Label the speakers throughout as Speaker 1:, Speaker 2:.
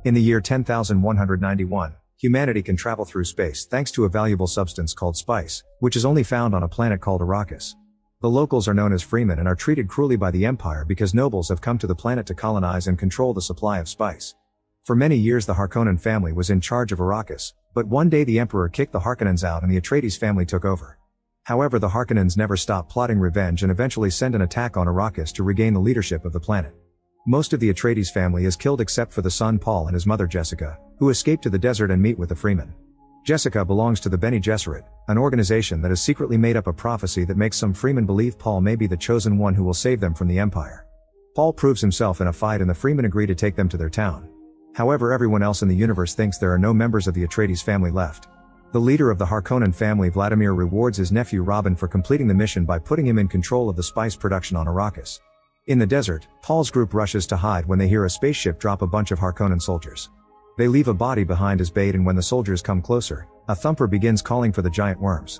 Speaker 1: In the year 10,191, humanity can travel through space thanks to a valuable substance called spice, which is only found on a planet called Arrakis. The locals are known as freemen and are treated cruelly by the Empire because nobles have come to the planet to colonize and control the supply of spice. For many years the Harkonnen family was in charge of Arrakis, but one day the Emperor kicked the Harkonnens out and the Atreides family took over. However, the Harkonnens never stopped plotting revenge and eventually send an attack on Arrakis to regain the leadership of the planet. Most of the Atreides family is killed except for the son Paul and his mother Jessica, who escape to the desert and meet with the freemen. Jessica belongs to the Bene Gesserit, an organization that has secretly made up a prophecy that makes some freemen believe Paul may be the chosen one who will save them from the Empire. Paul proves himself in a fight and the freemen agree to take them to their town. However, everyone else in the universe thinks there are no members of the Atreides family left. The leader of the Harkonnen family, Vladimir, rewards his nephew Robin for completing the mission by putting him in control of the spice production on Arrakis. In the desert, Paul's group rushes to hide when they hear a spaceship drop a bunch of Harkonnen soldiers. They leave a body behind as bait, and when the soldiers come closer, a thumper begins calling for the giant worms.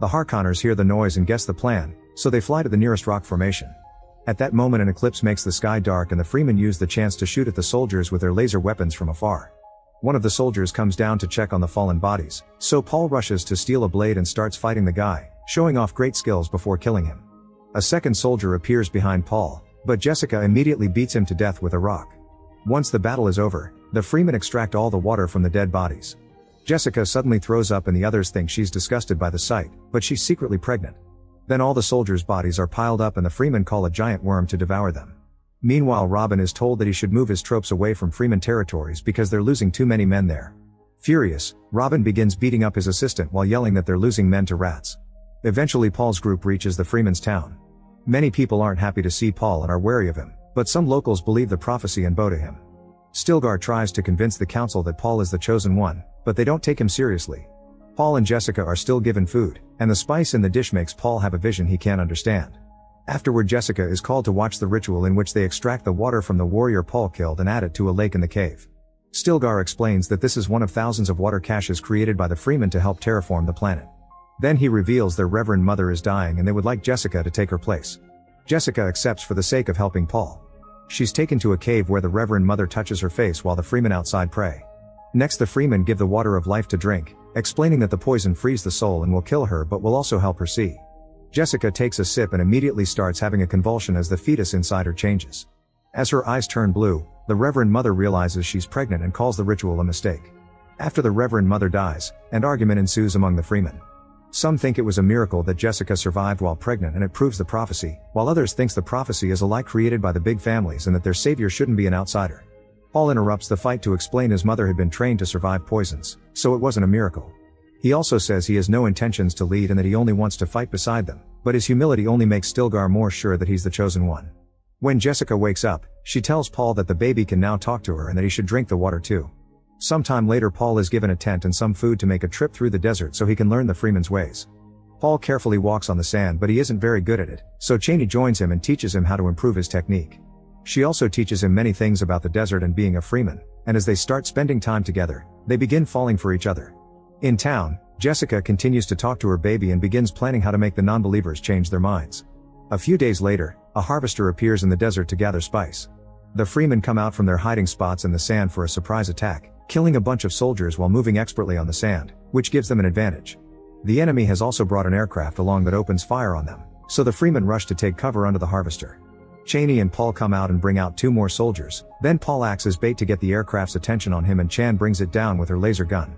Speaker 1: The Harkonners hear the noise and guess the plan, so they fly to the nearest rock formation. At that moment an eclipse makes the sky dark and the freemen use the chance to shoot at the soldiers with their laser weapons from afar. One of the soldiers comes down to check on the fallen bodies, so Paul rushes to steal a blade and starts fighting the guy, showing off great skills before killing him. A second soldier appears behind Paul, but Jessica immediately beats him to death with a rock. Once the battle is over, the freemen extract all the water from the dead bodies. Jessica suddenly throws up and the others think she's disgusted by the sight, but she's secretly pregnant. Then all the soldiers' bodies are piled up and the freemen call a giant worm to devour them. Meanwhile, Robin is told that he should move his troops away from freemen territories because they're losing too many men there. Furious, Robin begins beating up his assistant while yelling that they're losing men to rats. Eventually Paul's group reaches the freemen's town. Many people aren't happy to see Paul and are wary of him, but some locals believe the prophecy and bow to him. Stilgar tries to convince the council that Paul is the chosen one, but they don't take him seriously. Paul and Jessica are still given food, and the spice in the dish makes Paul have a vision he can't understand. Afterward, Jessica is called to watch the ritual in which they extract the water from the warrior Paul killed and add it to a lake in the cave. Stilgar explains that this is one of thousands of water caches created by the freemen to help terraform the planet. Then he reveals their Reverend Mother is dying and they would like Jessica to take her place. Jessica accepts for the sake of helping Paul. She's taken to a cave where the Reverend Mother touches her face while the freemen outside pray. Next, the freemen give the water of life to drink, explaining that the poison frees the soul and will kill her but will also help her see. Jessica takes a sip and immediately starts having a convulsion as the fetus inside her changes. As her eyes turn blue, the Reverend Mother realizes she's pregnant and calls the ritual a mistake. After the Reverend Mother dies, an argument ensues among the freemen. Some think it was a miracle that Jessica survived while pregnant and it proves the prophecy, while others thinks the prophecy is a lie created by the big families and that their savior shouldn't be an outsider. Paul interrupts the fight to explain his mother had been trained to survive poisons, so it wasn't a miracle. He also says he has no intentions to lead and that he only wants to fight beside them, but his humility only makes Stilgar more sure that he's the chosen one. When Jessica wakes up, she tells Paul that the baby can now talk to her and that he should drink the water too. Sometime later, Paul is given a tent and some food to make a trip through the desert so he can learn the freemen's ways. Paul carefully walks on the sand but he isn't very good at it, so Cheney joins him and teaches him how to improve his technique. She also teaches him many things about the desert and being a freeman, and as they start spending time together, they begin falling for each other. In town, Jessica continues to talk to her baby and begins planning how to make the non-believers change their minds. A few days later, a harvester appears in the desert to gather spice. The freemen come out from their hiding spots in the sand for a surprise attack, killing a bunch of soldiers while moving expertly on the sand, which gives them an advantage. The enemy has also brought an aircraft along that opens fire on them, so the freemen rush to take cover under the harvester. Cheney and Paul come out and bring out 2 more soldiers, then Paul acts as bait to get the aircraft's attention on him and Chan brings it down with her laser gun.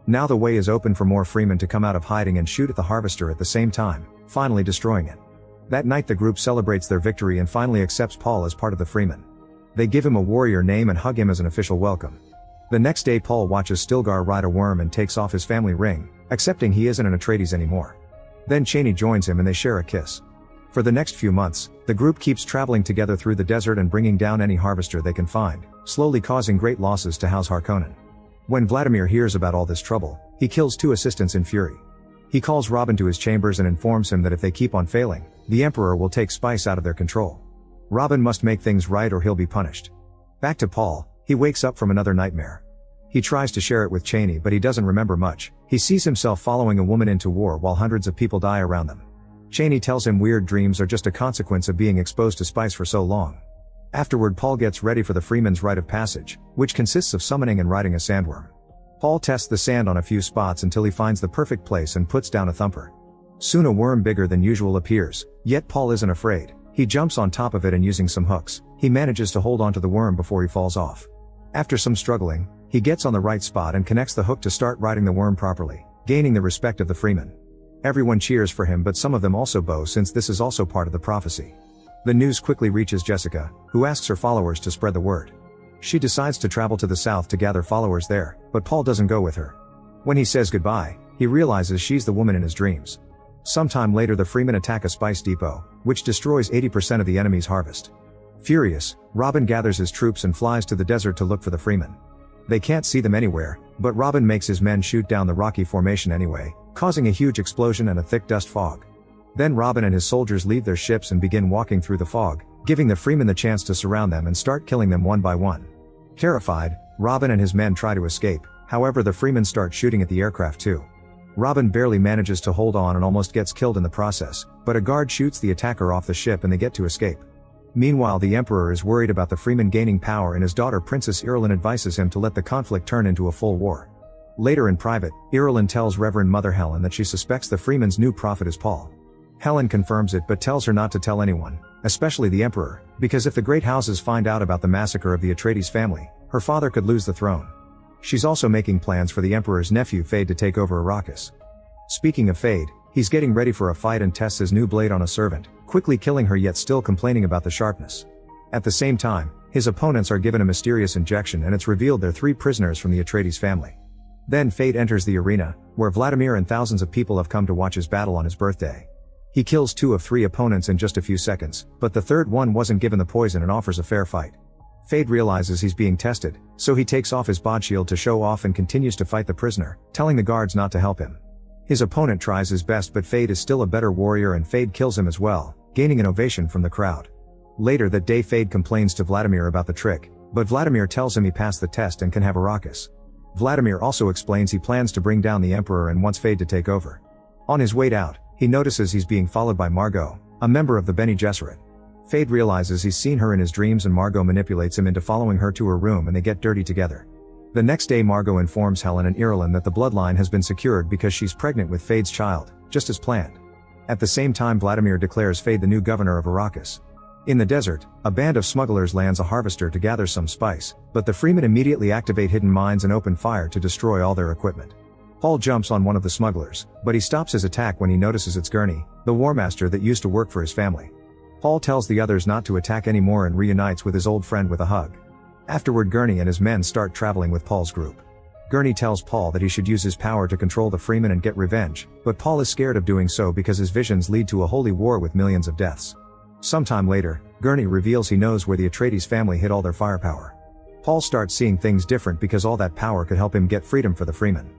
Speaker 1: Now the way is open for more freemen to come out of hiding and shoot at the harvester at the same time, finally destroying it. That night the group celebrates their victory and finally accepts Paul as part of the freemen. They give him a warrior name and hug him as an official welcome. The next day Paul watches Stilgar ride a worm and takes off his family ring, accepting he isn't an Atreides anymore. Then Cheney joins him and they share a kiss. For the next few months, the group keeps traveling together through the desert and bringing down any harvester they can find, slowly causing great losses to House Harkonnen. When Vladimir hears about all this trouble, he kills 2 assistants in fury. He calls Robin to his chambers and informs him that if they keep on failing, the Emperor will take spice out of their control. Robin must make things right or he'll be punished. Back to Paul, he wakes up from another nightmare. He tries to share it with Cheney but he doesn't remember much. He sees himself following a woman into war while hundreds of people die around them. Cheney tells him weird dreams are just a consequence of being exposed to spice for so long. Afterward, Paul gets ready for the Freeman's rite of passage, which consists of summoning and riding a sandworm. Paul tests the sand on a few spots until he finds the perfect place and puts down a thumper. Soon a worm bigger than usual appears, yet Paul isn't afraid. He jumps on top of it and using some hooks, he manages to hold onto the worm before he falls off. After some struggling, he gets on the right spot and connects the hook to start riding the worm properly, gaining the respect of the Freeman. Everyone cheers for him, but some of them also bow, since this is also part of the prophecy. The news quickly reaches Jessica, who asks her followers to spread the word. She decides to travel to the south to gather followers there, but Paul doesn't go with her. When he says goodbye, he realizes she's the woman in his dreams. Sometime later, the Freemen attack a spice depot, which destroys 80% of the enemy's harvest. Furious, Robin gathers his troops and flies to the desert to look for the Freemen. They can't see them anywhere, but Robin makes his men shoot down the rocky formation anyway, causing a huge explosion and a thick dust fog. Then Robin and his soldiers leave their ships and begin walking through the fog, giving the Freemen the chance to surround them and start killing them one by one. Terrified, Robin and his men try to escape, however the Freemen start shooting at the aircraft too. Robin barely manages to hold on and almost gets killed in the process, but a guard shoots the attacker off the ship and they get to escape. Meanwhile, the Emperor is worried about the Freemen gaining power and his daughter Princess Irulan advises him to let the conflict turn into a full war. Later in private, Irulan tells Reverend Mother Helen that she suspects the Freemen's new prophet is Paul. Helen confirms it but tells her not to tell anyone, especially the Emperor, because if the great houses find out about the massacre of the Atreides family, her father could lose the throne. She's also making plans for the Emperor's nephew Fade to take over Arrakis. Speaking of Fade, he's getting ready for a fight and tests his new blade on a servant, quickly killing her yet still complaining about the sharpness. At the same time, his opponents are given a mysterious injection and it's revealed they're 3 prisoners from the Atreides family. Then Fade enters the arena, where Vladimir and thousands of people have come to watch his battle on his birthday. He kills 2 of 3 opponents in just a few seconds, but the third one wasn't given the poison and offers a fair fight. Fade realizes he's being tested, so he takes off his bod shield to show off and continues to fight the prisoner, telling the guards not to help him. His opponent tries his best but Fade is still a better warrior and Fade kills him as well, gaining an ovation from the crowd. Later that day, Fade complains to Vladimir about the trick, but Vladimir tells him he passed the test and can have Arrakis. Vladimir also explains he plans to bring down the Emperor and wants Fade to take over. On his way out, he notices he's being followed by Margot, a member of the Bene Gesserit. Fade realizes he's seen her in his dreams and Margot manipulates him into following her to her room and they get dirty together. The next day, Margot informs Helen and Irulan that the bloodline has been secured because she's pregnant with Fade's child, just as planned. At the same time, Vladimir declares Fade the new governor of Arrakis. In the desert, a band of smugglers lands a harvester to gather some spice, but the Freemen immediately activate hidden mines and open fire to destroy all their equipment. Paul jumps on one of the smugglers, but he stops his attack when he notices it's Gurney, the War Master that used to work for his family. Paul tells the others not to attack anymore and reunites with his old friend with a hug. Afterward, Gurney and his men start traveling with Paul's group. Gurney tells Paul that he should use his power to control the Freemen and get revenge, but Paul is scared of doing so because his visions lead to a holy war with millions of deaths. Sometime later, Gurney reveals he knows where the Atreides family hid all their firepower. Paul starts seeing things different because all that power could help him get freedom for the Freemen.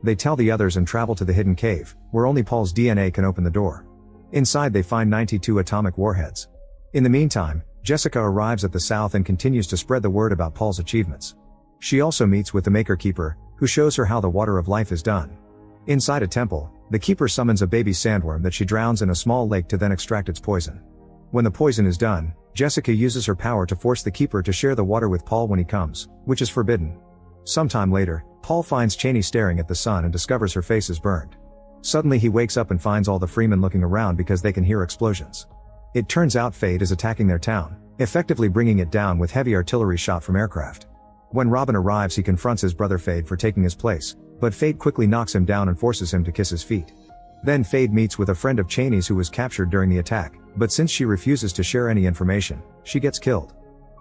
Speaker 1: They tell the others and travel to the hidden cave, where only Paul's DNA can open the door. Inside they find 92 atomic warheads. In the meantime, Jessica arrives at the south and continues to spread the word about Paul's achievements. She also meets with the Maker Keeper, who shows her how the water of life is done. Inside a temple, the Keeper summons a baby sandworm that she drowns in a small lake to then extract its poison. When the poison is done, Jessica uses her power to force the Keeper to share the water with Paul when he comes, which is forbidden. Sometime later, Paul finds Chani staring at the sun and discovers her face is burned. Suddenly he wakes up and finds all the Freemen looking around because they can hear explosions. It turns out Fade is attacking their town, effectively bringing it down with heavy artillery shot from aircraft. When Robin arrives, he confronts his brother Fade for taking his place, but Fade quickly knocks him down and forces him to kiss his feet. Then Fade meets with a friend of Chani's who was captured during the attack, but since she refuses to share any information, she gets killed.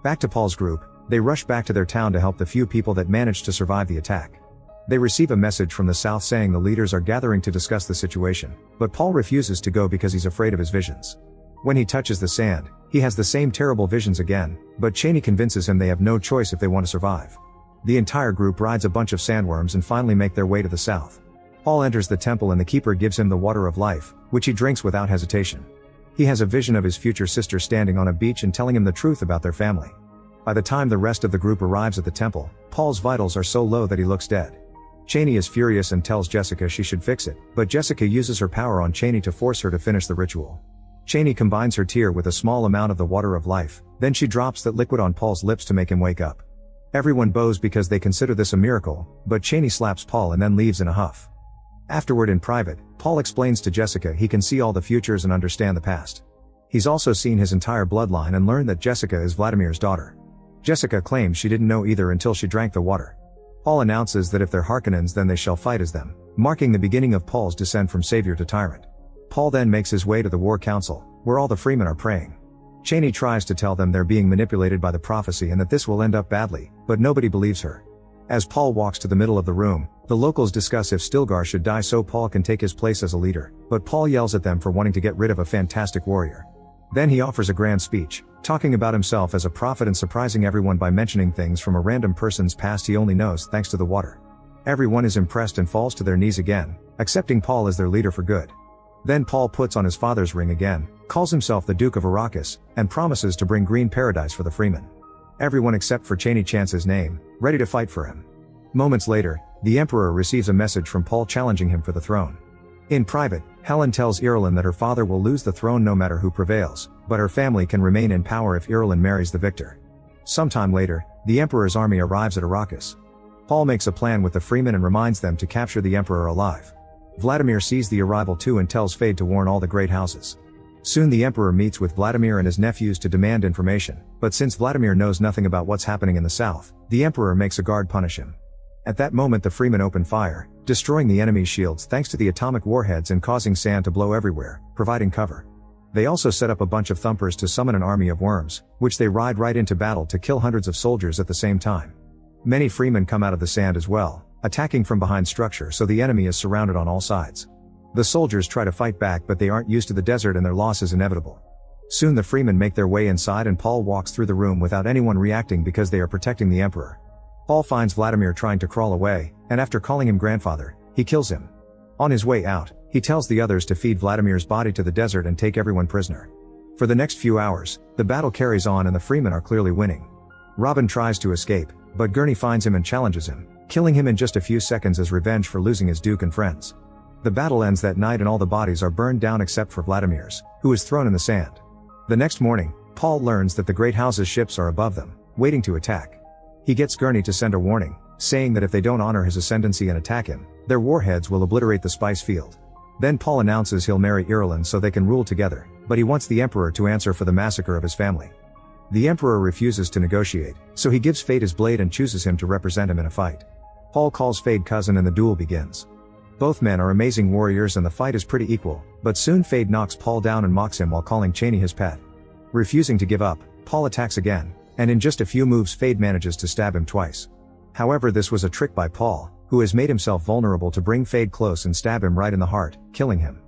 Speaker 1: Back to Paul's group, they rush back to their town to help the few people that managed to survive the attack. They receive a message from the south saying the leaders are gathering to discuss the situation, but Paul refuses to go because he's afraid of his visions. When he touches the sand, he has the same terrible visions again, but Chani convinces him they have no choice if they want to survive. The entire group rides a bunch of sandworms and finally make their way to the south. Paul enters the temple and the Keeper gives him the water of life, which he drinks without hesitation. He has a vision of his future sister standing on a beach and telling him the truth about their family. By the time the rest of the group arrives at the temple, Paul's vitals are so low that he looks dead. Chani is furious and tells Jessica she should fix it, but Jessica uses her power on Chani to force her to finish the ritual. Cheney combines her tear with a small amount of the water of life, then she drops that liquid on Paul's lips to make him wake up. Everyone bows because they consider this a miracle, but Cheney slaps Paul and then leaves in a huff. Afterward in private, Paul explains to Jessica he can see all the futures and understand the past. He's also seen his entire bloodline and learned that Jessica is Vladimir's daughter. Jessica claims she didn't know either until she drank the water. Paul announces that if they're Harkonnens then they shall fight as them, marking the beginning of Paul's descent from savior to tyrant. Paul then makes his way to the War Council, where all the freemen are praying. Cheney tries to tell them they're being manipulated by the prophecy and that this will end up badly, but nobody believes her. As Paul walks to the middle of the room, the locals discuss if Stilgar should die so Paul can take his place as a leader, but Paul yells at them for wanting to get rid of a fantastic warrior. Then he offers a grand speech, talking about himself as a prophet and surprising everyone by mentioning things from a random person's past he only knows thanks to the water. Everyone is impressed and falls to their knees again, accepting Paul as their leader for good. Then Paul puts on his father's ring again, calls himself the Duke of Arrakis, and promises to bring green paradise for the freemen. Everyone except for Cheney chants his name, ready to fight for him. Moments later, the Emperor receives a message from Paul challenging him for the throne. In private, Helen tells Irulan that her father will lose the throne no matter who prevails, but her family can remain in power if Irulan marries the victor. Sometime later, the Emperor's army arrives at Arrakis. Paul makes a plan with the freemen and reminds them to capture the Emperor alive. Vladimir sees the arrival too and tells Fade to warn all the great houses. Soon the Emperor meets with Vladimir and his nephews to demand information, but since Vladimir knows nothing about what's happening in the south, the Emperor makes a guard punish him. At that moment the freemen open fire, destroying the enemy's shields thanks to the atomic warheads and causing sand to blow everywhere, providing cover. They also set up a bunch of thumpers to summon an army of worms, which they ride right into battle to kill hundreds of soldiers at the same time. Many freemen come out of the sand as well, attacking from behind structure so the enemy is surrounded on all sides. The soldiers try to fight back but they aren't used to the desert and their loss is inevitable. Soon the freemen make their way inside and Paul walks through the room without anyone reacting because they are protecting the Emperor. Paul finds Vladimir trying to crawl away, and after calling him grandfather, he kills him. On his way out, he tells the others to feed Vladimir's body to the desert and take everyone prisoner. For the next few hours, the battle carries on and the freemen are clearly winning. Robin tries to escape, but Gurney finds him and challenges him, killing him in just a few seconds as revenge for losing his duke and friends. The battle ends that night and all the bodies are burned down except for Vladimir's, who is thrown in the sand. The next morning, Paul learns that the Great House's ships are above them, waiting to attack. He gets Gurney to send a warning, saying that if they don't honor his ascendancy and attack him, their warheads will obliterate the spice field. Then Paul announces he'll marry Irulan so they can rule together, but he wants the Emperor to answer for the massacre of his family. The Emperor refuses to negotiate, so he gives Fade his blade and chooses him to represent him in a fight. Paul calls Fade cousin and the duel begins. Both men are amazing warriors and the fight is pretty equal, but soon Fade knocks Paul down and mocks him while calling Cheney his pet. Refusing to give up, Paul attacks again, and in just a few moves Fade manages to stab him twice. However, this was a trick by Paul, who has made himself vulnerable to bring Fade close and stab him right in the heart, killing him.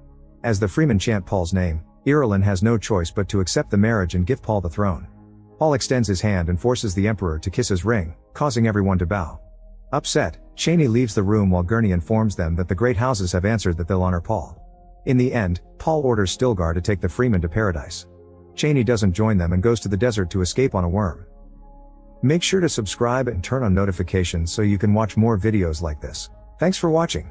Speaker 1: As the freemen chant Paul's name, Irulan has no choice but to accept the marriage and give Paul the throne. Paul extends his hand and forces the Emperor to kiss his ring, causing everyone to bow. Upset, Cheney leaves the room while Gurney informs them that the great houses have answered that they'll honor Paul. In the end, Paul orders Stilgar to take the freemen to paradise. Cheney doesn't join them and goes to the desert to escape on a worm. Make sure to subscribe and turn on notifications so you can watch more videos like this. Thanks for watching.